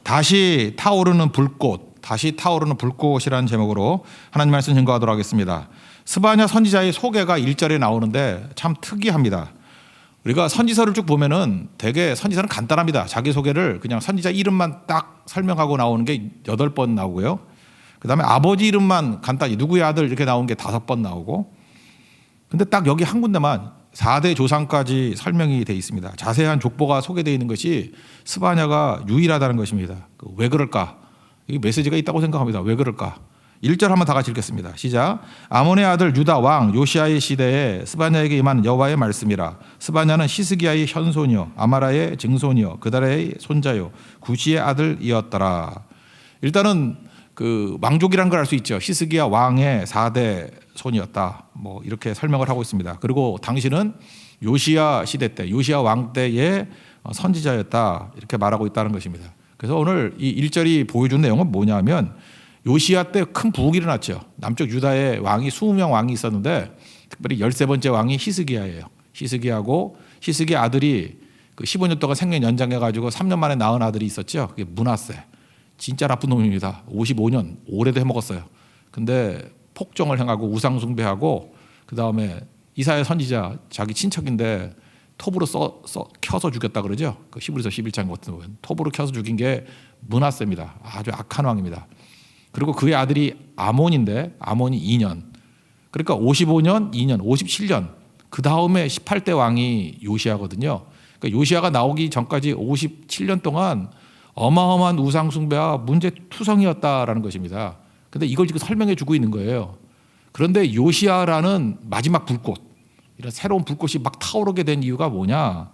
다시 타오르는 불꽃, 다시 타오르는 불꽃이라는 제목으로 하나님 말씀 증거하도록 하겠습니다. 스바냐 선지자의 소개가 1절에 나오는데 참 특이합니다. 우리가 선지서를 쭉 보면은 되게 선지서는 간단합니다. 자기소개를 그냥 선지자 이름만 딱 설명하고 나오는 게 8번 나오고요. 그 다음에 아버지 이름만 간단히 누구의 아들 이렇게 나온 게 5번 나오고, 근데 딱 여기 한 군데만 4대 조상까지 설명이 되어 있습니다. 자세한 족보가 소개되어 있는 것이 스바냐가 유일하다는 것입니다. 왜 그럴까? 이 메시지가 있다고 생각합니다. 왜 그럴까? 1절 한번 다 같이 읽겠습니다. 시작. 아몬의 아들 유다 왕 요시아의 시대에 스바냐에게 임한 여호와의 말씀이라. 스바냐는 히스기야의 현손이요 아마라의 증손이요 그달의 손자요 구시의 아들이었더라. 일단은 그 왕족이라는 걸 알 수 있죠. 히스기야 왕의 4대 손이었다. 뭐 이렇게 설명을 하고 있습니다. 그리고 당신은 요시야 시대 때, 요시야 왕 때의 선지자였다. 이렇게 말하고 있다는 것입니다. 그래서 오늘 이 1절이 보여준 내용은 뭐냐면 요시야 때 큰 부흥이 일어났죠. 남쪽 유다의 왕이 20명 왕이 있었는데 특별히 13번째 왕이 히스기야예요. 히스기야고 히스기야 아들이 그 15년 동안 생명 연장해가지고 3년 만에 낳은 아들이 있었죠. 그게 므낫세. 진짜 나쁜 놈입니다. 55년 오래도 해먹었어요. 근데 폭정을 행하고 우상 숭배하고 그 다음에 이사야 선지자 자기 친척인데 톱으로 켜서 죽였다 그러죠. 그 히브리서 11장 같은 경우는 톱으로 켜서 죽인 게 므낫세입니다. 아주 악한 왕입니다. 그리고 그의 아들이 아몬인데 아몬이 2년. 그러니까 55년, 2년, 57년. 그 다음에 18대 왕이 요시야거든요. 그러니까 요시야가 나오기 전까지 57년 동안 어마어마한 우상 숭배와 문제투성이었다라는 것입니다. 그런데 이걸 지금 설명해 주고 있는 거예요. 그런데 요시야라는 마지막 불꽃, 이런 새로운 불꽃이 막 타오르게 된 이유가 뭐냐?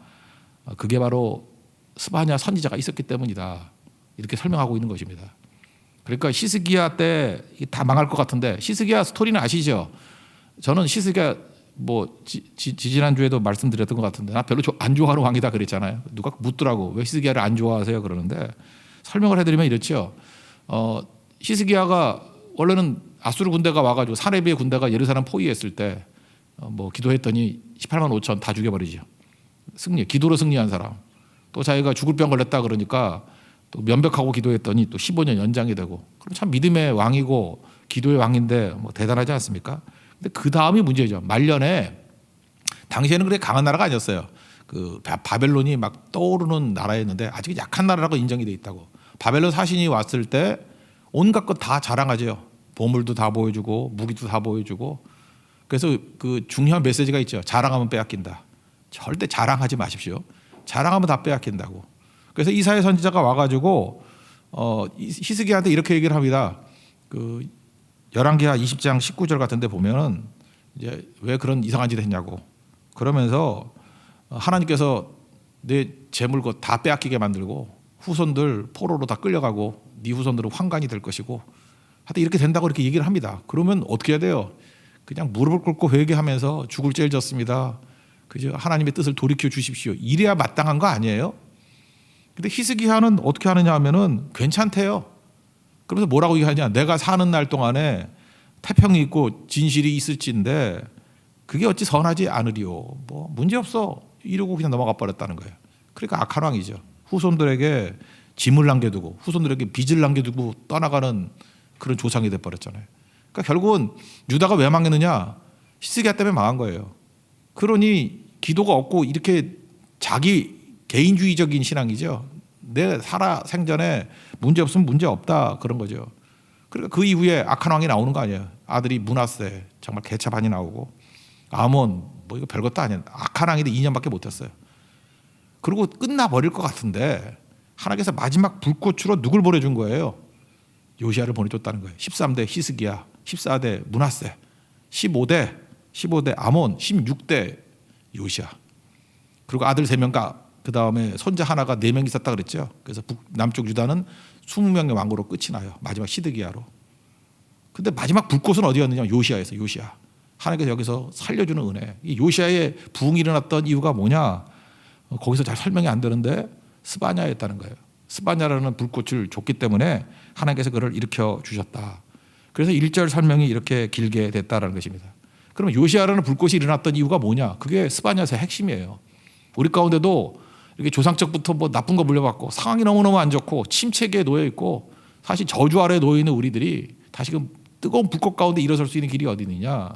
그게 바로 스바냐 선지자가 있었기 때문이다. 이렇게 설명하고 있는 것입니다. 그러니까 히스기야 때 다 망할 것 같은데 히스기야 스토리는 아시죠? 저는 히스기야 뭐 지지난주에도 말씀드렸던 것 같은데 나 별로 안 좋아하는 왕이다 그랬잖아요. 누가 묻더라고. 왜 히스기야를 안 좋아하세요? 그러는데 설명을 해드리면 이렇죠. 히스기야가 원래는 아수르 군대가 와가지고 사네비의 군대가 예루살렘 포위했을 때 뭐 기도했더니 18만 5천 다 죽여버리죠. 기도로 승리한 사람. 또 자기가 죽을 병 걸렸다 그러니까 또 면벽하고 기도했더니 또 15년 연장이 되고, 그럼 참 믿음의 왕이고 기도의 왕인데 뭐 대단하지 않습니까? 근데 그 다음이 문제죠. 말년에 당시에는 그렇게 강한 나라가 아니었어요. 그 바벨론이 막 떠오르는 나라였는데 아직 약한 나라라고 인정이 돼 있다고. 바벨론 사신이 왔을 때 온갖 것 다 자랑하죠. 보물도 다 보여주고 무기도 다 보여주고. 그래서 그 중요한 메시지가 있죠. 자랑하면 빼앗긴다. 절대 자랑하지 마십시오. 자랑하면 다 빼앗긴다고. 그래서 이사야 선지자가 와가지고 히스기야한테 이렇게 얘기를 합니다. 그 열왕기하 20장 19절 같은데 보면은 이제 왜 그런 이상한 짓을 했냐고. 그러면서 하나님께서 내 재물 것 다 빼앗기게 만들고 후손들 포로로 다 끌려가고 네 후손들은 환관이 될 것이고 하여튼 이렇게 된다고 이렇게 얘기를 합니다. 그러면 어떻게 해야 돼요? 그냥 무릎을 꿇고 회개하면서 죽을 죄를 졌습니다. 그죠? 하나님의 뜻을 돌이켜 주십시오. 이래야 마땅한 거 아니에요? 근데 히스기야는 어떻게 하느냐 하면은 괜찮대요. 그러면서 뭐라고 얘기하냐? 내가 사는 날 동안에 태평이 있고 진실이 있을진데 그게 어찌 선하지 않으리요. 뭐 문제 없어 이러고 그냥 넘어가 버렸다는 거예요. 그러니까 악한 왕이죠. 후손들에게 짐을 남겨두고 후손들에게 빚을 남겨두고 떠나가는 그런 조상이 돼버렸잖아요. 그러니까 결국은 유다가 왜 망했느냐? 히스기야 때문에 망한 거예요. 그러니 기도가 없고 이렇게 자기 개인주의적인 신앙이죠. 내 살아 생전에 문제 없으면 문제 없다 그런 거죠. 그러니까 그 이후에 악한 왕이 나오는 거 아니에요. 아들이 므낫세 정말 개차반이 나오고 아몬 뭐 이거 별것도 아니에요. 악한 왕인데 2년밖에 못했어요. 그리고 끝나버릴 것 같은데 하나님께서 마지막 불꽃으로 누굴 보내준 거예요? 요시야를 보내줬다는 거예요. 13대 히스기야, 14대 므낫세, 15대 아몬, 16대 요시야. 그리고 아들 3명과 그 다음에 손자 하나가 4명 있었다 그랬죠. 그래서 남쪽 유다는 20명의 왕으로 끝이 나요. 마지막 시드기야로. 근데 마지막 불꽃은 어디였느냐? 요시야에서. 요시야. 하나님께서 여기서 살려주는 은혜. 이 요시야의 부흥이 일어났던 이유가 뭐냐? 거기서 잘 설명이 안 되는데 스바냐였다는 거예요. 스바냐라는 불꽃을 줬기 때문에 하나님께서 그를 일으켜 주셨다. 그래서 1절 설명이 이렇게 길게 됐다는 것입니다. 그러면 요시야라는 불꽃이 일어났던 이유가 뭐냐? 그게 스바냐의 핵심이에요. 우리 가운데도 이렇게 조상적부터 뭐 나쁜 거 물려받고 상황이 너무너무 안 좋고 침체기에 놓여 있고 사실 저주 아래에 놓여 있는 우리들이 다시금 뜨거운 불꽃 가운데 일어설 수 있는 길이 어디 있느냐.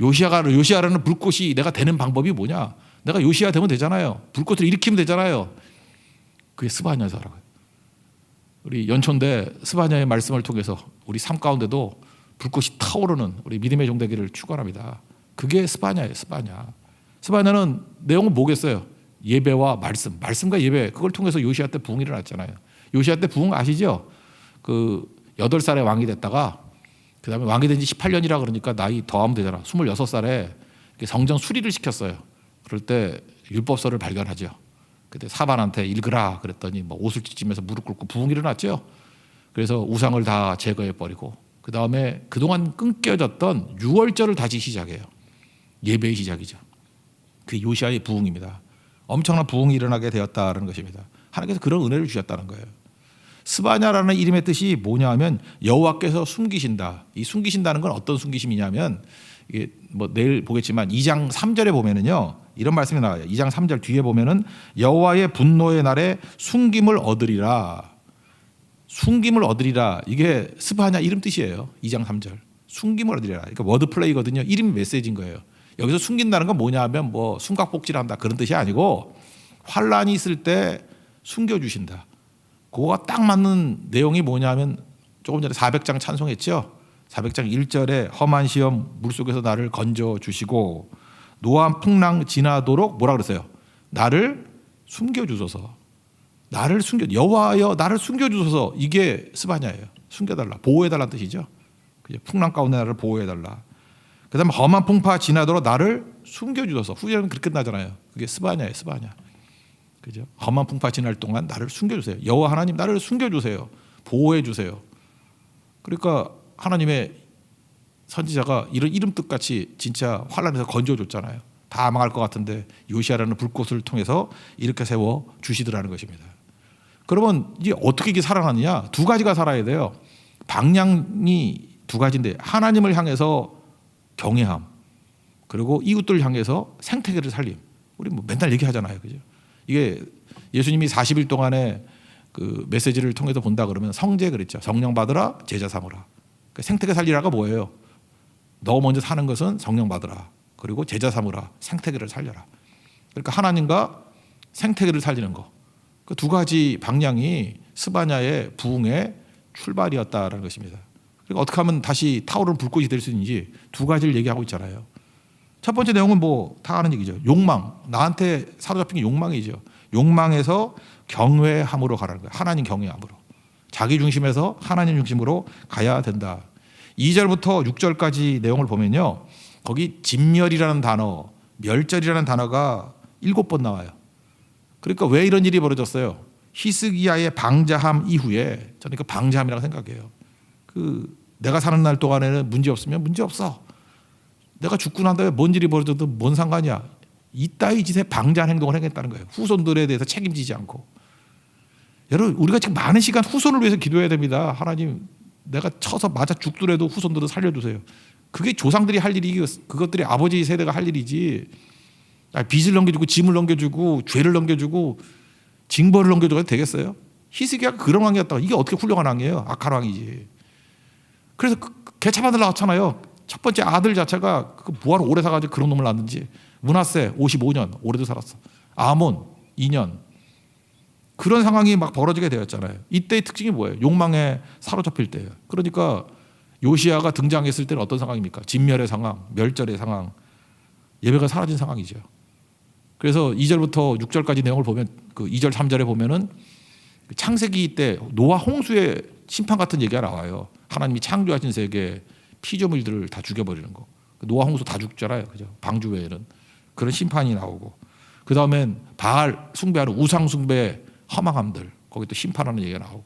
요시야라는 불꽃이 내가 되는 방법이 뭐냐. 내가 요시야 되면 되잖아요. 불꽃을 일으키면 되잖아요. 그게 스바냐서라고요. 우리 연초인데 스바냐의 말씀을 통해서 우리 삶 가운데도 불꽃이 타오르는 우리 믿음의 종되기를 축원합니다. 그게 스바냐예요. 스바냐는 내용은 뭐겠어요? 예배와 말씀과 예배, 그걸 통해서 요시야 때 부흥이 일어났잖아요. 요시야 때 부흥 아시죠? 그 8살에 왕이 됐다가 그 다음에 왕이 된 지 18년이라 그러니까 나이 더하면 되잖아. 26살에 성전 수리를 시켰어요. 그럴 때 율법서를 발견하죠. 그때 사반한테 읽으라 그랬더니 뭐 옷을 찢으면서 무릎 꿇고 부흥이 일어났죠. 그래서 우상을 다 제거해버리고 그 다음에 그동안 끊겨졌던 유월절을 다시 시작해요. 예배의 시작이죠. 그게 요시야의 부흥입니다. 엄청난 부흥이 일어나게 되었다는 것입니다. 하나님께서 그런 은혜를 주셨다는 거예요. 스바냐라는 이름의 뜻이 뭐냐 하면 여호와께서 숨기신다. 이 숨기신다는 건 어떤 숨기심이냐면 이게 뭐 내일 보겠지만 2장 3절에 보면은요 이런 말씀이 나와요. 2장 3절 뒤에 보면은 여호와의 분노의 날에 숨김을 얻으리라. 숨김을 얻으리라. 이게 스바냐 이름 뜻이에요. 2장 3절. 숨김을 얻으리라. 그러니까 워드 플레이거든요. 이름이 메시지인 거예요. 여기서 숨긴다는 건 뭐냐 하면 뭐 숨각복질한다 그런 뜻이 아니고 환란이 있을 때 숨겨주신다. 그거가 딱 맞는 내용이 뭐냐면 조금 전에 400장 찬송했죠. 400장 1절에 험한 시험 물속에서 나를 건져주시고 노한 풍랑 지나도록 뭐라 그랬어요? 나를 숨겨주소서. 여호와여 나를 숨겨주소서. 이게 스바냐예요. 숨겨달라. 보호해달라는 뜻이죠. 풍랑 가운데 나를 보호해달라. 그 다음에 험한 풍파 지나도록 나를 숨겨주소서. 후절은 그렇게 끝나잖아요. 그게 스바냐예요. 스바냐. 그죠? 험한 풍파 지날 동안 나를 숨겨주세요. 여호와 하나님 나를 숨겨주세요. 보호해주세요. 그러니까 하나님의 선지자가 이런 이름 뜻같이 진짜 환란에서 건져줬잖아요. 다 망할 것 같은데 요시야라는 불꽃을 통해서 이렇게 세워 주시더라는 것입니다. 그러면 이게 어떻게 이게 살아나느냐? 두 가지가 살아야 돼요. 방향이 두 가지인데 하나님을 향해서 경외함 그리고 이웃들을 향해서 생태계를 살림. 우리 뭐 맨날 얘기하잖아요. 그죠? 이게 예수님이 40일 동안에 그 메시지를 통해서 본다 그러면 성제 그랬죠. 성령 받으라 제자 삼으라. 그러니까 생태계 살리라가 뭐예요? 너 먼저 사는 것은 성령 받으라. 그리고 제자 삼으라. 생태계를 살려라. 그러니까 하나님과 생태계를 살리는 거. 그 두 가지 방향이 스바냐의 부흥의 출발이었다라는 것입니다. 그러니까 어떻게 하면 다시 타오르는 불꽃이 될 수 있는지 두 가지를 얘기하고 있잖아요. 첫 번째 내용은 뭐 다 아는 얘기죠. 욕망. 나한테 사로잡힌 게 욕망이죠. 욕망에서 경외함으로 가라는 거예요. 하나님 경외함으로. 자기 중심에서 하나님 중심으로 가야 된다. 2절부터 6절까지 내용을 보면요. 거기 진멸이라는 단어, 멸절이라는 단어가 7번 나와요. 그러니까 왜 이런 일이 벌어졌어요? 히스기야의 방자함 이후에 저는 그 방자함이라고 생각해요. 내가 사는 날 동안에는 문제 없으면 문제 없어. 내가 죽고 난 다음에 뭔 일이 벌어져도 뭔 상관이야. 이따위 짓에 방자한 행동을 하겠다는 거예요. 후손들에 대해서 책임지지 않고. 여러분 우리가 지금 많은 시간 후손을 위해서 기도해야 됩니다. 하나님 내가 쳐서 맞아 죽더라도 후손들을 살려주세요. 그게 조상들이 할 일이 그것들이 아버지 세대가 할 일이지. 빚을 넘겨주고 짐을 넘겨주고 죄를 넘겨주고 징벌을 넘겨줘도 되겠어요? 히스기야가 그런 왕이었다가 이게 어떻게 훌륭한 왕이에요? 악한 왕이지. 그래서 개차반을 낳았잖아요. 첫 번째 아들 자체가 뭐하러 오래 사가지고 그런 놈을 낳았는지. 므낫세 55년 오래도 살았어. 아몬 2년. 그런 상황이 막 벌어지게 되었잖아요. 이때의 특징이 뭐예요? 욕망에 사로잡힐 때예요. 그러니까 요시야가 등장했을 때는 어떤 상황입니까? 진멸의 상황, 멸절의 상황, 예배가 사라진 상황이죠. 그래서 2절부터 6절까지 내용을 보면 그 2절 3절에 보면은 창세기 때 노아 홍수의 심판 같은 얘기가 나와요. 하나님이 창조하신 세계 피조물들을 다 죽여버리는 거. 노아 홍수 다 죽잖아요. 그죠? 방주 외에는 그런 심판이 나오고 그 다음엔 바알 숭배하는 우상 숭배 허망함들 거기 또 심판하는 얘기가 나오고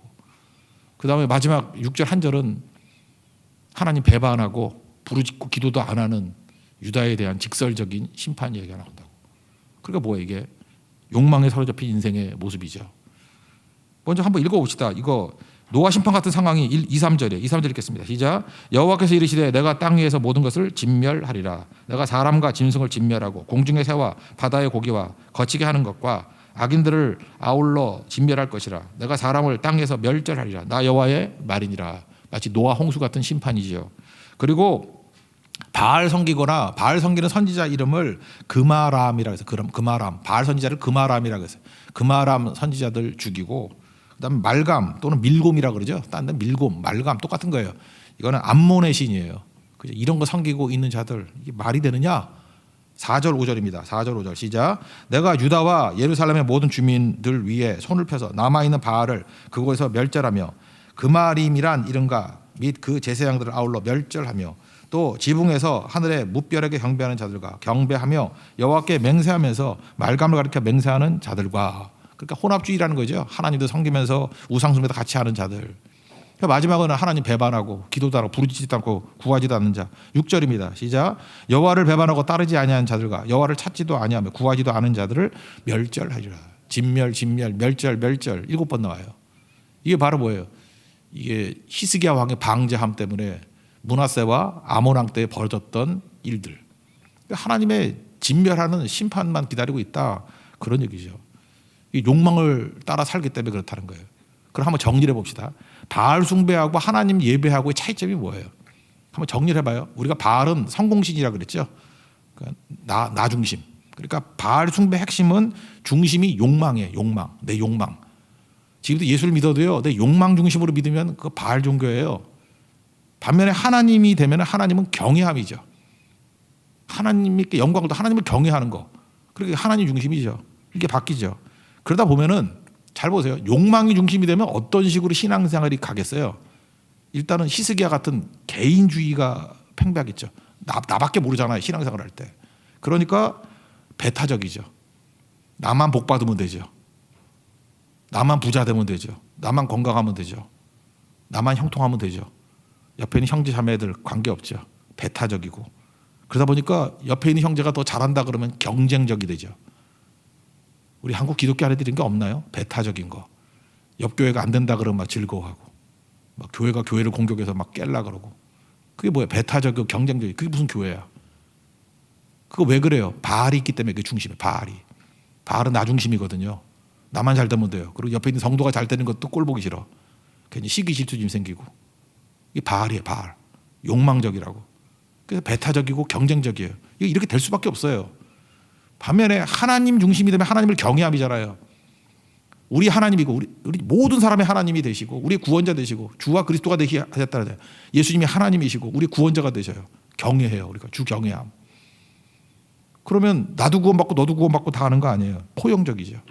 그 다음에 마지막 6절 한 절은 하나님 배반하고 부르짖고 기도도 안 하는 유다에 대한 직설적인 심판 얘기가 나온다고. 그러니까 뭐야 이게 욕망에 사로잡힌 인생의 모습이죠. 먼저 한번 읽어봅시다. 이거 노아 심판 같은 상황이 2, 3절에 2, 3절 읽겠습니다. 시작. 여호와께서 이르시되 내가 땅 위에서 모든 것을 진멸하리라. 내가 사람과 짐승을 진멸하고 공중의 새와 바다의 고기와 거치게 하는 것과 악인들을 아울러 진멸할 것이라. 내가 사람을 땅에서 멸절하리라. 나 여호와의 말이니라. 마치 노아 홍수 같은 심판이죠. 그리고 바알 섬기거나 바알 섬기는 선지자 이름을 그마람이라고 해서 그마람, 바알 선지자를 그마람이라고 해서 그마람 선지자들 죽이고, 그다음에 말감 또는 밀곰이라고 그러죠. 딴 데 밀곰, 말감 똑같은 거예요. 이거는 암몬의 신이에요. 그죠? 이런 거 섬기고 있는 자들 이게 말이 되느냐? 4절 5절입니다. 4절 5절 시작. 내가 유다와 예루살렘의 모든 주민들 위에 손을 펴서 남아있는 바알을 그곳에서 멸절하며 그마림이란 이름과 및 그 제사장들을 아울러 멸절하며 또 지붕에서 하늘의 무별에게 경배하는 자들과 경배하며 여호와께 맹세하면서 말감을 가리켜 맹세하는 자들과, 그러니까 혼합주의라는 거죠. 하나님도 섬기면서 우상숭배도 같이 하는 자들. 마지막은 하나님 배반하고 기도도 안 하고 부르짖지도 않고 구하지도 않는 자. 6절입니다. 시작. 여호와를 배반하고 따르지 아니하는 자들과 여호와를 찾지도 아니하며 구하지도 않은 자들을 멸절하리라. 진멸 진멸 멸절 멸절 7번 나와요. 이게 바로 뭐예요? 이게 히스기야 왕의 방제함 때문에 므낫세와 아몬 왕 때 벌어졌던 일들. 하나님의 진멸하는 심판만 기다리고 있다, 그런 얘기죠. 이 욕망을 따라 살기 때문에 그렇다는 거예요. 그럼 한번 정리를 해봅시다. 바알 숭배하고 하나님 예배하고의 차이점이 뭐예요? 한번 정리를 해봐요. 우리가 바알은 성공신이라고 그랬죠. 그러니까 나 중심. 그러니까 바알 숭배 핵심은 중심이 욕망이에요. 욕망, 내 욕망. 지금도 예수를 믿어도요, 내 욕망 중심으로 믿으면 그거 바알 종교예요. 반면에 하나님이 되면 하나님은 경외함이죠. 하나님께 영광을 또 하나님을 경외하는 거. 그렇게 하나님 중심이죠. 이게 바뀌죠. 그러다 보면은 잘 보세요. 욕망이 중심이 되면 어떤 식으로 신앙생활이 가겠어요? 일단은 히스기야 같은 개인주의가 팽배하겠죠. 나밖에 모르잖아요, 신앙생활 할 때. 그러니까 배타적이죠. 나만 복 받으면 되죠. 나만 부자 되면 되죠. 나만 건강하면 되죠. 나만 형통하면 되죠. 옆에 있는 형제 자매들 관계없죠. 배타적이고. 그러다 보니까 옆에 있는 형제가 더 잘한다 그러면 경쟁적이 되죠. 우리 한국 기독교 안에 드린 게 없나요? 배타적인 거. 옆 교회가 안 된다 그러면 막 즐거워하고, 막 교회가 교회를 공격해서 막 깰라 그러고. 그게 뭐야? 배타적이고 경쟁적이. 그게 무슨 교회야? 그거 왜 그래요? 바알이 있기 때문에 그게 중심이에요. 바알은 나 중심이거든요. 나만 잘 되면 돼요. 그리고 옆에 있는 성도가 잘 되는 것도 꼴 보기 싫어. 괜히 시기 질투심 생기고. 이게 바알이에요. 바알. 욕망적이라고. 그래서 배타적이고 경쟁적이에요. 이게 이렇게 될 수밖에 없어요. 반면에 하나님 중심이 되면 하나님을 경외함이잖아요. 우리 하나님이고 우리 모든 사람의 하나님이 되시고 우리의 구원자 되시고 주와 그리스도가 되게 하셨다는, 예수님이 하나님이시고 우리 구원자가 되셔요. 경외해요. 우리가 주 경외함. 그러면 나도 구원받고 너도 구원받고 다 하는 거 아니에요. 포용적이죠.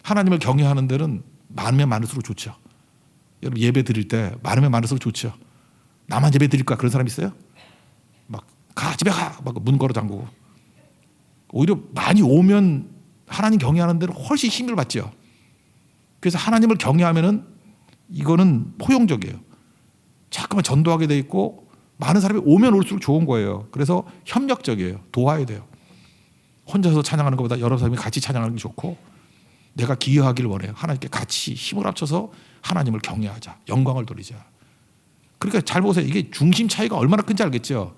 하나님을 경외하는 데는 많으면 많을수록 좋죠. 여러분 예배 드릴 때 많으면 많을수록 좋죠. 나만 예배 드릴까 그런 사람 있어요? 막 가 집에 가 막 문 걸어 잠그고. 오히려 많이 오면 하나님 경외하는 데는 훨씬 힘을 받죠. 그래서 하나님을 경외하면은 이거는 포용적이에요. 자꾸만 전도하게 돼 있고 많은 사람이 오면 올수록 좋은 거예요. 그래서 협력적이에요. 도와야 돼요. 혼자서 찬양하는 것보다 여러 사람이 같이 찬양하는 게 좋고, 내가 기여하기를 원해요. 하나님께 같이 힘을 합쳐서 하나님을 경외하자. 영광을 돌리자. 그러니까 잘 보세요. 이게 중심 차이가 얼마나 큰지 알겠죠.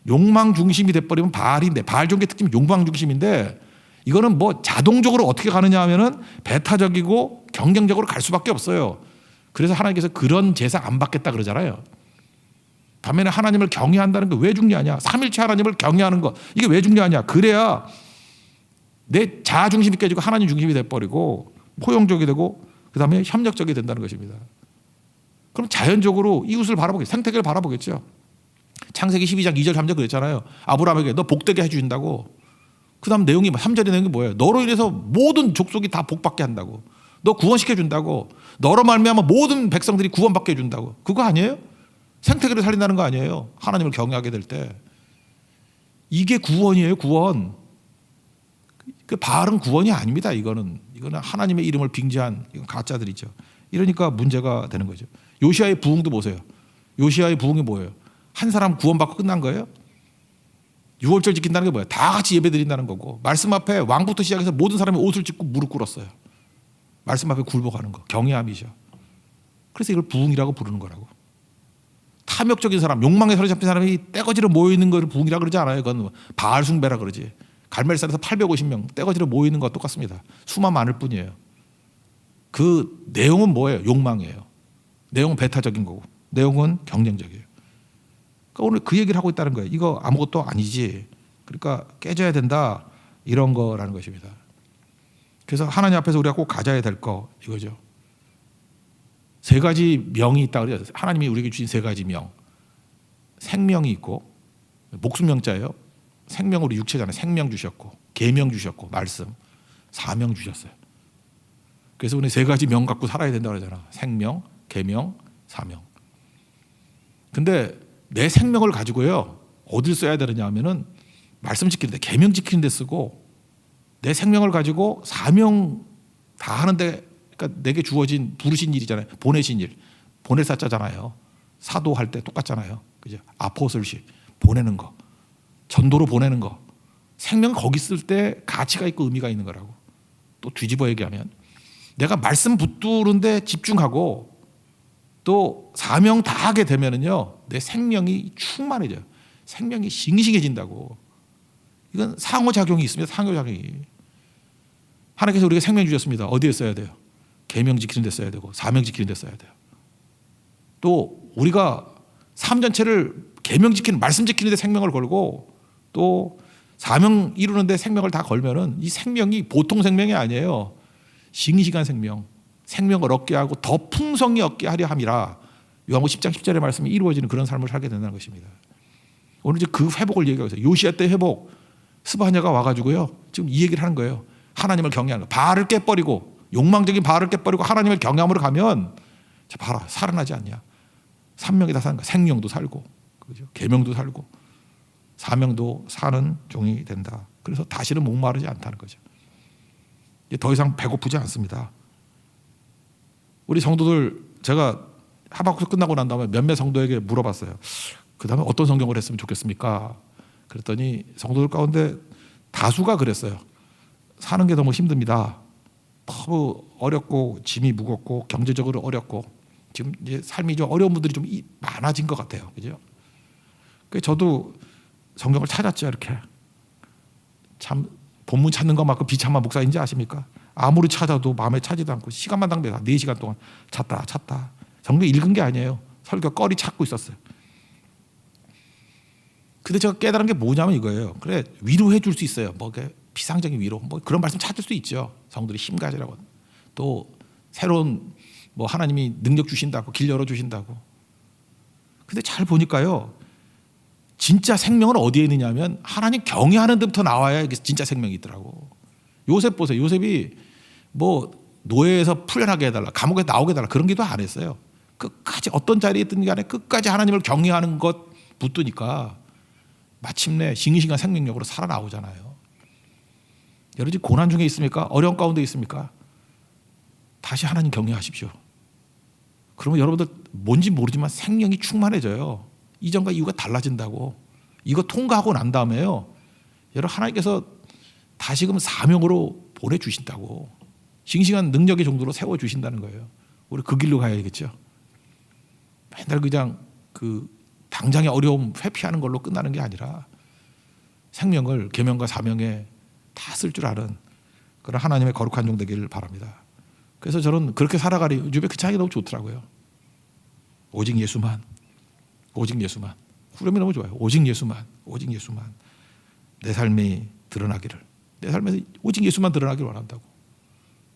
욕망 중심이 돼버리면 바알인데, 바알 종교의 특징이 욕망 중심인데, 이거는 뭐 자동적으로 어떻게 가느냐 하면은 배타적이고 경쟁적으로 갈 수밖에 없어요. 그래서 하나님께서 그런 제사 안 받겠다 그러잖아요. 반면에 하나님을 경외한다는 게 왜 중요하냐? 삼일체 하나님을 경외하는 것, 이게 왜 중요하냐? 그래야 내 자아 중심이 깨지고 하나님 중심이 돼버리고 포용적이 되고 그다음에 협력적이 된다는 것입니다. 그럼 자연적으로 이웃을 바라보겠죠. 생태계를 바라보겠죠. 창세기 12장 2절 3절 그랬잖아요. 아브라함에게 너 복되게 해주신다고. 그 다음 내용이 3절의 내용이 뭐예요? 너로 인해서 모든 족속이 다 복받게 한다고. 너 구원시켜준다고. 너로 말미암아 모든 백성들이 구원받게 해준다고. 그거 아니에요? 생태계를 살린다는 거 아니에요? 하나님을 경외하게 될 때. 이게 구원이에요. 구원. 그 바알은 구원이 아닙니다. 이거는 하나님의 이름을 빙자한 이건 가짜들이죠. 이러니까 문제가 되는 거죠. 요시아의 부흥도 보세요. 요시아의 부흥이 뭐예요? 한 사람 구원받고 끝난 거예요? 유월절 지킨다는 게 뭐예요? 다 같이 예배 드린다는 거고, 말씀 앞에 왕부터 시작해서 모든 사람이 옷을 찢고 무릎 꿇었어요. 말씀 앞에 굴복하는 거, 경외함이죠. 그래서 이걸 부흥이라고 부르는 거라고. 탐욕적인 사람, 욕망에 사로잡힌 사람이 떼거지로 모여있는 걸 부흥이라고 그러지 않아요. 그건 바알 숭배라 그러지. 갈멜산에서 850명 떼거지로 모이는 것과 똑같습니다. 수만 많을 뿐이에요. 그 내용은 뭐예요? 욕망이에요. 내용은 배타적인 거고 내용은 경쟁적이에요. 그러니까 오늘 그 얘기를 하고 있다는 거예요. 이거 아무것도 아니지. 그러니까 깨져야 된다. 이런 거라는 것입니다. 그래서 하나님 앞에서 우리가 꼭 가져야 될 거 이거죠. 세 가지 명이 있다 그래요. 하나님이 우리에게 주신 세 가지 명. 생명이 있고 목숨명자예요. 생명으로 육체잖아요. 생명 주셨고 계명 주셨고 말씀 사명 주셨어요. 그래서 우리 세 가지 명 갖고 살아야 된다고 그러잖아. 생명, 계명, 사명. 근데 내 생명을 가지고요. 어딜 써야 되느냐 하면은 말씀 지키는 데 계명 지키는 데 쓰고 내 생명을 가지고 사명 다 하는데 그러니까 내게 주어진 부르신 일이잖아요. 보내신 일. 보낼 사자잖아요. 사도할 때 똑같잖아요. 그죠? 아포슬시 보내는 거. 전도로 보내는 거. 생명 거기 쓸 때 가치가 있고 의미가 있는 거라고. 또 뒤집어 얘기하면 내가 말씀 붙드는데 집중하고 또 사명 다 하게 되면은요. 내 생명이 충만해져요. 생명이 싱싱해진다고. 이건 상호작용이 있습니다. 상호작용이. 하나님께서 우리가 생명 주셨습니다. 어디에 써야 돼요? 계명 지키는 데 써야 되고 사명 지키는 데 써야 돼요. 또 우리가 삶 전체를 계명 지키는 말씀 지키는 데 생명을 걸고 또 사명 이루는 데 생명을 다 걸면은 이 생명이 보통 생명이 아니에요. 싱싱한 생명. 생명을 얻게 하고 더 풍성히 얻게 하려 함이라. 요한복음 10장 10절의 말씀이 이루어지는 그런 삶을 살게 된다는 것입니다. 오늘 이제 그 회복을 얘기하고 있어요. 요시야 때 회복. 스바냐가 와가지고요. 지금 이 얘기를 하는 거예요. 하나님을 경외하는 거. 바알을 깨버리고 욕망적인 바알을 깨버리고 하나님을 경외함으로 가면 자 봐라 살아나지 않냐. 산명이 다 사는 거야. 생명도 살고 그죠? 계명도 살고 사명도 사는 종이 된다. 그래서 다시는 목마르지 않다는 거죠. 이제 더 이상 배고프지 않습니다. 우리 성도들 제가 하박국 끝나고 난 다음에 몇몇 성도에게 물어봤어요. 그 다음에 어떤 성경을 했으면 좋겠습니까? 그랬더니 성도들 가운데 다수가 그랬어요. 사는 게 너무 힘듭니다. 너무 어렵고 짐이 무겁고 경제적으로 어렵고 지금 이제 삶이 좀 어려운 분들이 좀 많아진 것 같아요. 그죠? 그래서 저도 성경을 찾았죠. 이렇게 참 본문 찾는 것만큼 비참한 목사인지 아십니까? 아무리 찾아도 마음에 차지도 않고 시간만 낭비해서 4시간 동안 찾다. 성경 읽은 게 아니에요. 설교 거리 찾고 있었어요. 근데 제가 깨달은 게 뭐냐면 이거예요. 그래 위로해 줄 수 있어요. 뭐 비상적인 위로 뭐 그런 말씀 찾을 수 있죠. 성들이 힘 가지라고. 또 새로운 뭐 하나님이 능력 주신다고 길 열어 주신다고. 근데 잘 보니까요. 진짜 생명은 어디에 있느냐면 하나님 경외하는 데부터 나와야 진짜 생명이 있더라고. 요셉 보세요. 요셉이 뭐 노예에서 풀려나게 해달라, 감옥에 나오게 해달라 그런 기도 안 했어요. 끝까지 어떤 자리에 있든 간에 끝까지 하나님을 경외하는 것 붙드니까 마침내 싱싱한 생명력으로 살아나오잖아요. 여러분 지금 고난 중에 있습니까? 어려운 가운데 있습니까? 다시 하나님 경외하십시오. 그러면 여러분들 뭔지 모르지만 생명이 충만해져요. 이전과 이후가 달라진다고. 이거 통과하고 난 다음에요. 여러분 하나님께서 다시금 사명으로 보내주신다고. 싱싱한 능력의 정도로 세워주신다는 거예요. 우리 그 길로 가야겠죠. 맨날 그냥 당장의 어려움 회피하는 걸로 끝나는 게 아니라 생명을 계명과 사명에 다 쓸 줄 아는 그런 하나님의 거룩한 종 되기를 바랍니다. 그래서 저는 그렇게 살아가리 요즘에 그 차이가 너무 좋더라고요. 오직 예수만. 후렴이 너무 좋아요. 오직 예수만. 내 삶이 드러나기를. 내 삶에서 오직 예수만 드러나기를 원한다고.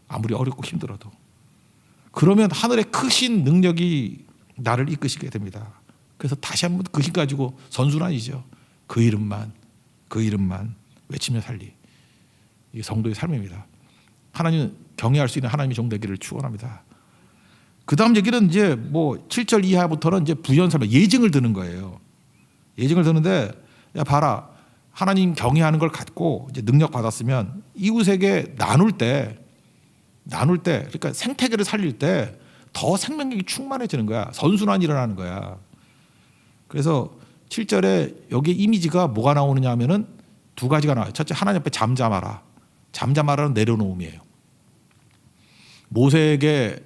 아무리 어렵고 힘들어도. 그러면 하늘의 크신 능력이 나를 이끄시게 됩니다. 그래서 다시 한번 그 힘 가지고 선순환이죠. 그 이름만 외치며 살리. 이게 성도의 삶입니다. 하나님 경외할 수 있는 하나님의 종 되기를 축원합니다. 그 다음 얘기는 이제 뭐 7절 이하부터는 이제 부연설명, 예증을 드는 거예요. 예증을 드는데, 야, 봐라. 하나님 경외하는 걸 갖고 이제 능력 받았으면 이웃에게 나눌 때, 그러니까 생태계를 살릴 때 더 생명력이 충만해지는 거야. 선순환이 일어나는 거야. 그래서 7절에 여기 이미지가 뭐가 나오느냐 하면은 두 가지가 나와요. 첫째, 하나님 앞에 잠잠하라. 잠잠하라는 내려놓음이에요. 모세에게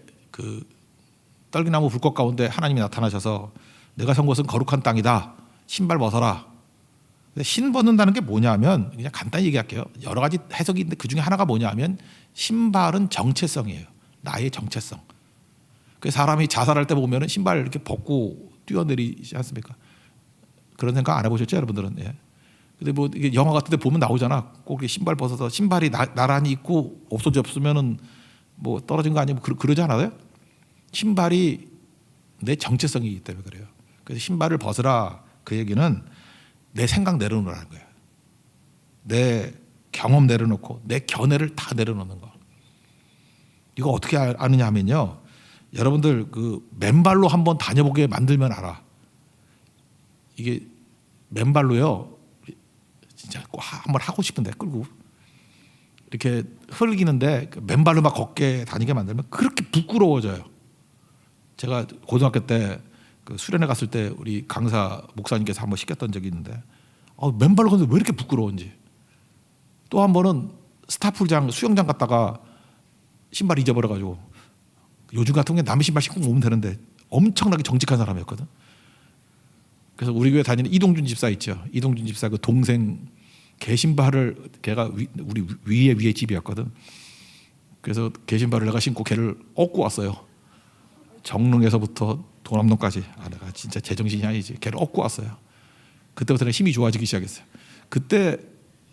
떨기나무 불꽃 가운데 하나님이 나타나셔서 내가 선 곳은 거룩한 땅이다. 신발 벗어라. 신 벗는다는 게 뭐냐면 그냥 간단히 얘기할게요. 여러 가지 해석이 있는데 그 중에 하나가 뭐냐면 신발은 정체성이에요. 나의 정체성. 그 사람이 자살할 때 보면은 신발 이렇게 벗고 뛰어내리지 않습니까? 그런 생각 안 해보셨죠, 여러분들은? 예. 근데 뭐 이게 영화 같은 데 보면 나오잖아. 꼭 이렇게 신발 벗어서 신발이 나란히 있고 없어졌으면은 뭐 떨어진 거 아니고 그러지 않아요? 신발이 내 정체성이기 때문에 그래요. 그래서 신발을 벗으라 그 얘기는 내 생각 내려놓으라는 거예요. 내 경험 내려놓고 내 견해를 다 내려놓는 거. 이거 어떻게 아느냐 하면요. 여러분들 그 맨발로 한번 다녀보게 만들면 알아. 이게 맨발로요. 진짜 꼭 한번 하고 싶은데 끌고 이렇게 흘기는데 맨발로 막 걷게 다니게 만들면 그렇게 부끄러워져요. 제가 고등학교 때 그 수련회 갔을 때 우리 강사 목사님께서 한번 시켰던 적이 있는데 맨발로 걷는데 왜 이렇게 부끄러운지. 또 한 번은 스타풀장 수영장 갔다가 신발 잊어버려가지고 요즘 같은 경우에 남의 신발 신고 오면 되는데 엄청나게 정직한 사람이었거든. 그래서 우리 교회 다니는 이동준 집사 있죠. 이동준 집사 그 동생 개 신발을 걔가 우리 위에 집이었거든. 그래서 개 신발을 내가 신고 걔를 얻고 왔어요. 정릉에서부터 도남동까지. 내가 진짜 제정신이 아니지. 걔를 얻고 왔어요. 그때부터는 힘이 좋아지기 시작했어요. 그때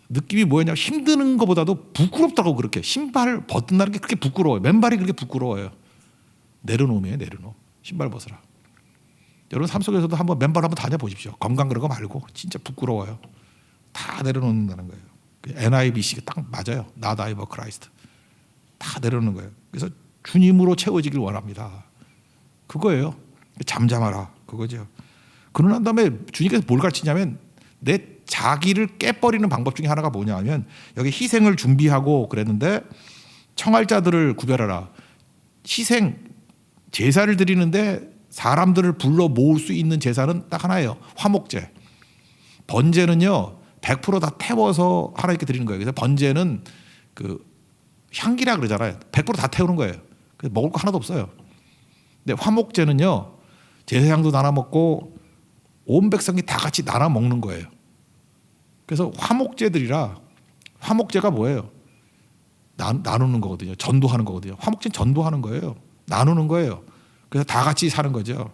느낌이 뭐였냐면 힘드는 것보다도 부끄럽다고. 그렇게 신발을 벗는다는 게 그렇게 부끄러워요. 맨발이 그렇게 부끄러워요. 내려놓으면 내려놓음. 신발 벗으라. 여러분 삶 속에서도 한번 맨발 한번 다녀보십시오. 건강 그런 거 말고 진짜 부끄러워요. 다 내려놓는다는 거예요. NIBC가 딱 맞아요. Not I but Christ. 다 내려놓는 거예요. 그래서 주님으로 채워지길 원합니다. 그거예요. 잠잠하라. 그거죠. 그러고 난 다음에 주님께서 뭘 가르치냐면 내 자기를 깨버리는 방법 중에 하나가 뭐냐면 여기 희생을 준비하고 그랬는데 청할자들을 구별하라. 희생 제사를 드리는데 사람들을 불러 모을 수 있는 제사는 딱 하나예요. 화목제. 번제는요 100% 다 태워서 하나님께 드리는 거예요. 그래서 번제는 그 향기라 그러잖아요. 100% 다 태우는 거예요. 그래서 먹을 거 하나도 없어요. 근데 화목제는요 제사장도 나눠 먹고 온 백성이 다 같이 나눠 먹는 거예요. 그래서 화목제들이라. 화목제가 뭐예요? 나누는 거거든요. 전도하는 거거든요. 화목제는 전도하는 거예요. 나누는 거예요. 그래서 다 같이 사는 거죠.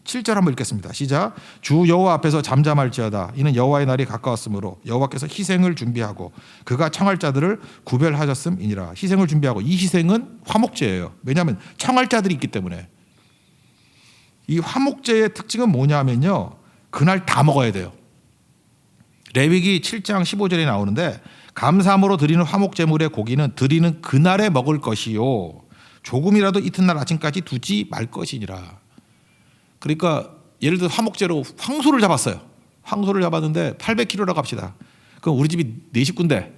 7절 한번 읽겠습니다. 시작. 주 여호와 앞에서 잠잠할지어다. 이는 여호와의 날이 가까웠으므로 여호와께서 희생을 준비하고 그가 청할 자들을 구별하셨음이니라. 희생을 준비하고 이 희생은 화목제예요. 왜냐하면 청할 자들이 있기 때문에. 이 화목제의 특징은 뭐냐면요. 그날 다 먹어야 돼요. 레위기 7장 15절에 나오는데 감사함으로 드리는 화목제물의 고기는 드리는 그날에 먹을 것이요 조금이라도 이튿날 아침까지 두지 말 것이니라. 그러니까 예를 들어 화목제로 황소를 잡았어요. 황소를 잡았는데 800kg라고 합시다. 그럼 우리 집이 4식구인데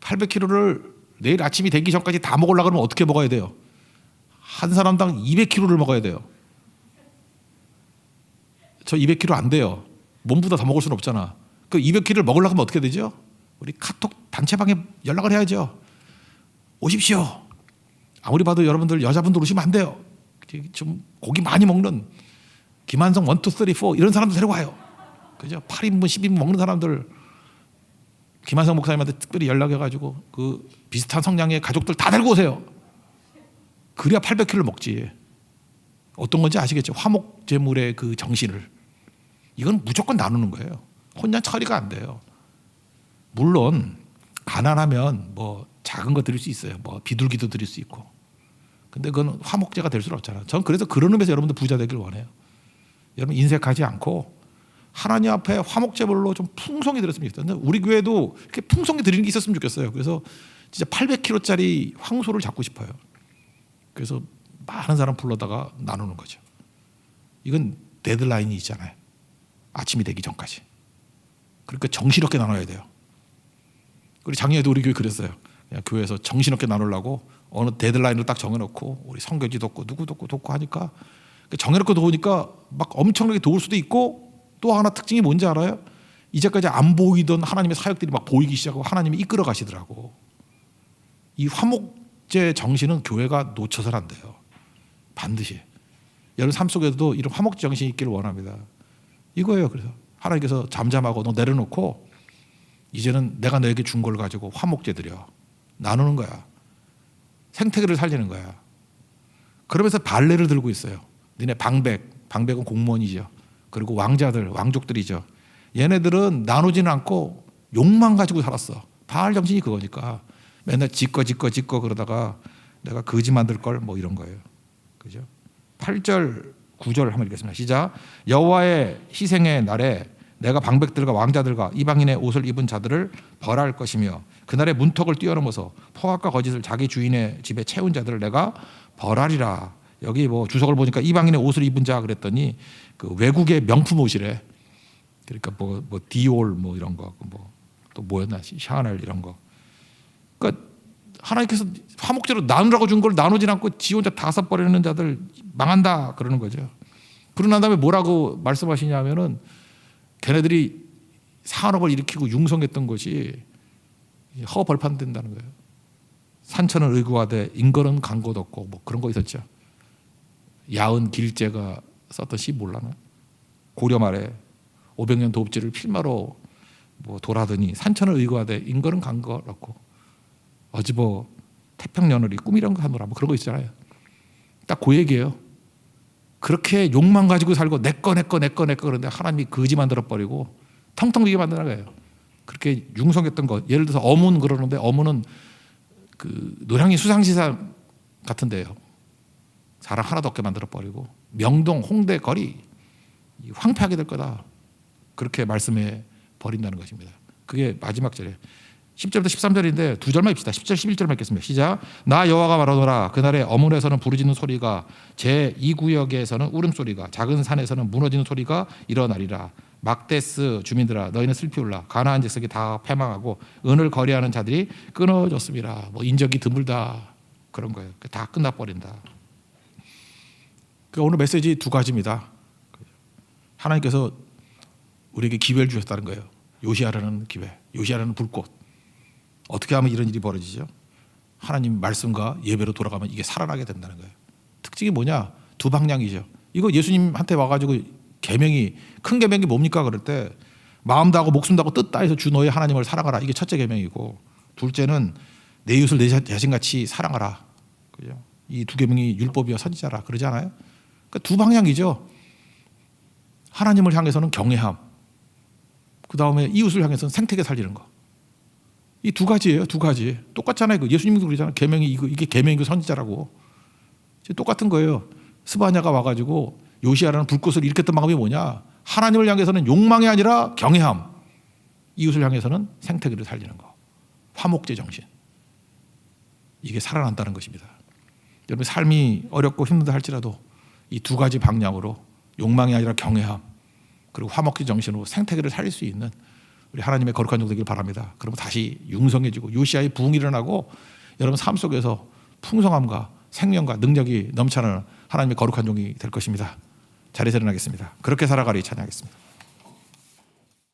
800kg를 내일 아침이 되기 전까지 다 먹으려고 하면 어떻게 먹어야 돼요? 한 사람당 200kg를 먹어야 돼요. 저 200kg 안 돼요. 몸보다 더 먹을 수는 없잖아. 그 200kg를 먹으려고 하면 어떻게 되죠? 우리 카톡 단체방에 연락을 해야죠. 오십시오. 아무리 봐도 여러분들 여자분들 오시면 안 돼요. 좀 고기 많이 먹는 김한성 1, 2, 3, 4 이런 사람들 데려와요. 그죠? 8인분 10인분 먹는 사람들 김한성 목사님한테 특별히 연락해가지고 그 비슷한 성향의 가족들 다 데리고 오세요. 그래야 800kg를 먹지. 어떤 건지 아시겠죠? 화목제물의 그 정신을. 이건 무조건 나누는 거예요. 혼자 처리가 안 돼요. 물론 가난하면 뭐 작은 거 드릴 수 있어요. 뭐 비둘기도 드릴 수 있고. 근데 그건 화목제가 될 수는 없잖아요. 전 그래서 그런 의미에서 여러분들 부자 되길 원해요. 여러분 인색하지 않고 하나님 앞에 화목제물로 좀 풍성히 드렸으면 좋겠어요. 우리 교회도 이렇게 풍성히 드리는 게 있었으면 좋겠어요. 그래서 진짜 800kg짜리 황소를 잡고 싶어요. 그래서 많은 사람 불러다가 나누는 거죠. 이건 데드라인이 있잖아요. 아침이 되기 전까지. 그러니까 정신없게 나눠야 돼요. 우리 작년에도 우리 교회 그랬어요. 그냥 교회에서 정신없게 나누려고 어느 데드라인을 딱 정해놓고 우리 선교지 돕고 누구 돕고 하니까 정해놓고 도우니까 막 엄청나게 도울 수도 있고 또 하나 특징이 뭔지 알아요? 이제까지 안 보이던 하나님의 사역들이 막 보이기 시작하고 하나님이 이끌어 가시더라고. 이 화목제 정신은 교회가 놓쳐서는 안 돼요. 반드시. 여러분 삶 속에도 이런 화목제 정신이 있기를 원합니다. 이거예요. 그래서 하나님께서 잠잠하고 너 내려놓고 이제는 내가 너에게 준 걸 가지고 화목제 드려. 나누는 거야. 생태계를 살리는 거야. 그러면서 발레를 들고 있어요. 니네 방백은 공무원이죠. 그리고 왕자들, 왕족들이죠. 얘네들은 나누지는 않고 욕만 가지고 살았어. 바알 정신이 그거니까. 맨날 짓거 그러다가 내가 거지 만들 걸 뭐 이런 거예요. 그죠? 8절, 9절 한번 읽겠습니다. 시작. 여호와의 희생의 날에 내가 방백들과 왕자들과 이방인의 옷을 입은 자들을 벌할 것이며 그날의 문턱을 뛰어넘어서 포악과 거짓을 자기 주인의 집에 채운 자들을 내가 벌하리라. 여기 뭐 주석을 보니까 이방인의 옷을 입은 자 그랬더니 그 외국의 명품 옷이래. 그러니까 뭐 디올 뭐 이런 거, 뭐 또 뭐였나 샤넬 이런 거. 그러니까 하나님께서 화목제로 나누라고 준 걸 나누진 않고 지 혼자 다 써버리는 자들 망한다 그러는 거죠. 그러고 난 다음에 뭐라고 말씀하시냐면은 걔네들이 산업을 일으키고 융성했던 것이 허벌판된다는 거예요. 산천은 의구하되 인걸은 간 곳 없고 뭐 그런 거 있었죠. 야은 길제가 썼던 시 몰라나? 고려 말에 500년 도읍지를 필마로 뭐 돌아더니 산천을 의구하되 인걸은 간 것 없고 어지보 태평년을이 꿈이란 거 하노라 뭐 그런 거 있잖아요. 딱 그 얘기예요. 그렇게 욕만 가지고 살고 내꺼 그런데 하나님이 거지 만들어버리고 텅텅 비게 만드는 거예요. 그렇게 융성했던 것. 예를 들어서 어문 그러는데 어문은 그 노량진 수상시장 같은데요. 사람 하나도 없게 만들어버리고 명동 홍대 거리 황폐하게 될 거다. 그렇게 말씀해 버린다는 것입니다. 그게 마지막 절에 10절부터 13절인데 두 절만 입시다. 10절 11절만 읽겠습니다. 시작. 나 여호와가 말하노라. 그날에 어문에서는 부르짖는 소리가 제2구역에서는 울음소리가 작은 산에서는 무너지는 소리가 일어나리라. 막데스 주민들아 너희는 슬피 울라. 가나안 족속이 다 패망하고 은을 거래하는 자들이 끊어졌습니다. 뭐 인적이 드물다 그런 거예요. 다 끝나버린다. 오늘 메시지 두 가지입니다. 하나님께서 우리에게 기회를 주셨다는 거예요. 요시아라는 기회, 요시아라는 불꽃. 어떻게 하면 이런 일이 벌어지죠? 하나님 말씀과 예배로 돌아가면 이게 살아나게 된다는 거예요. 특징이 뭐냐? 두 방향이죠. 이거 예수님한테 와가지고 계명이 큰 계명이 뭡니까? 그럴 때 마음 다하고 목숨 다하고 뜻 다해서 주 너의 하나님을 사랑하라. 이게 첫째 계명이고 둘째는 내 이웃을 내 자신같이 사랑하라. 그죠? 이 두 계명이 율법이여 선지자라 그러지 않아요? 그러니까 두 방향이죠. 하나님을 향해서는 경외함. 그 다음에 이웃을 향해서는 생태계 살리는 거. 이 두 가지예요. 두 가지. 똑같잖아요. 예수님도 그러잖아요. 계명이 이게 계명이고 선지자라고. 똑같은 거예요. 스바냐가 와가지고 요시아라는 불꽃을 일으켰던 방법이 뭐냐? 하나님을 향해서는 욕망이 아니라 경외함. 이웃을 향해서는 생태계를 살리는 거. 화목제 정신. 이게 살아난다는 것입니다. 여러분 삶이 어렵고 힘들다 할지라도 이 두 가지 방향으로 욕망이 아니라 경외함 그리고 화목제 정신으로 생태계를 살릴 수 있는 우리 하나님의 거룩한 종 되길 바랍니다. 그러면 다시 융성해지고 요시아의 부흥이 일어나고 여러분 삶 속에서 풍성함과 생명과 능력이 넘쳐나는 하나님의 거룩한 종이 될 것입니다. 자리에서 일어나겠습니다. 그렇게 살아가리 찬양하겠습니다.